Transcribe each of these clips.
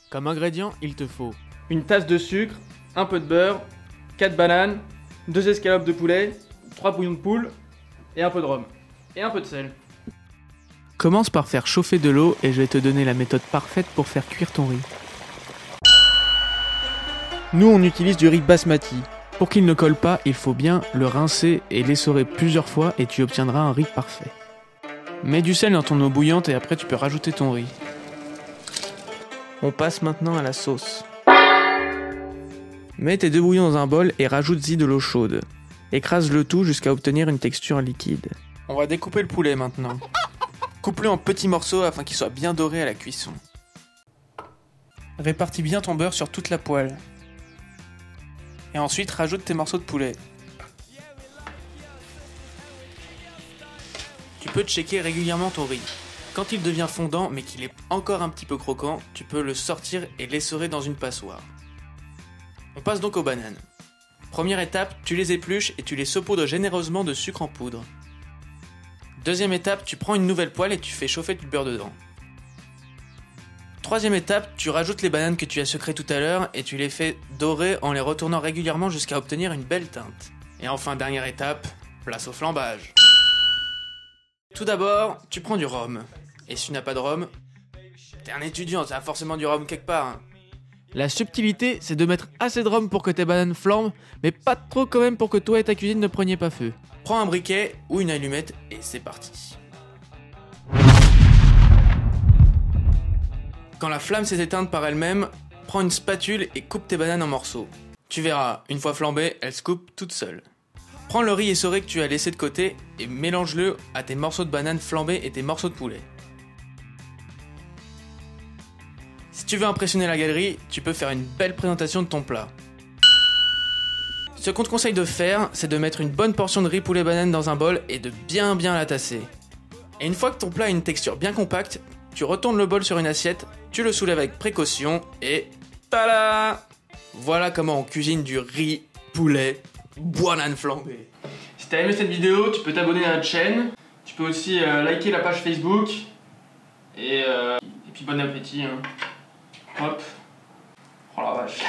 Comme ingrédient, il te faut une tasse de sucre, un peu de beurre, 4 bananes, 2 escalopes de poulet, 3 bouillons de poule et un peu de rhum. Et un peu de sel. Commence par faire chauffer de l'eau et je vais te donner la méthode parfaite pour faire cuire ton riz. Nous on utilise du riz basmati. Pour qu'il ne colle pas, il faut bien le rincer et l'essorer plusieurs fois et tu obtiendras un riz parfait. Mets du sel dans ton eau bouillante et après tu peux rajouter ton riz. On passe maintenant à la sauce. Mets tes 2 bouillons dans un bol et rajoute-y de l'eau chaude. Écrase le tout jusqu'à obtenir une texture liquide. On va découper le poulet maintenant. Coupe-le en petits morceaux afin qu'il soit bien doré à la cuisson. Répartis bien ton beurre sur toute la poêle. Et ensuite rajoute tes morceaux de poulet. Tu peux checker régulièrement ton riz. Quand il devient fondant mais qu'il est encore un petit peu croquant, tu peux le sortir et l'essorer dans une passoire. On passe donc aux bananes. Première étape, tu les épluches et tu les saupoudres généreusement de sucre en poudre. Deuxième étape, tu prends une nouvelle poêle et tu fais chauffer du beurre dedans. Troisième étape, tu rajoutes les bananes que tu as sucrées tout à l'heure et tu les fais dorer en les retournant régulièrement jusqu'à obtenir une belle teinte. Et enfin, dernière étape, place au flambage. Tout d'abord, tu prends du rhum. Et si tu n'as pas de rhum, t'es un étudiant, ça a forcément du rhum quelque part. Hein. La subtilité, c'est de mettre assez de rhum pour que tes bananes flambent, mais pas trop quand même pour que toi et ta cuisine ne preniez pas feu. Prends un briquet ou une allumette et c'est parti. Quand la flamme s'est éteinte par elle-même, prends une spatule et coupe tes bananes en morceaux. Tu verras, une fois flambées, elles se coupent toutes seules. Prends le riz essoré que tu as laissé de côté et mélange-le à tes morceaux de bananes flambés et tes morceaux de poulet. Si tu veux impressionner la galerie, tu peux faire une belle présentation de ton plat. Ce qu'on te conseille de faire, c'est de mettre une bonne portion de riz poulet banane dans un bol et de bien la tasser. Et une fois que ton plat a une texture bien compacte, tu retournes le bol sur une assiette, tu le soulèves avec précaution et tada! Voilà comment on cuisine du riz poulet banane flambée. Si t'as aimé cette vidéo, tu peux t'abonner à notre chaîne. Tu peux aussi liker la page Facebook. Et puis bon appétit. Hein. Hop. Oh la vache.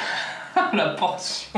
La portion.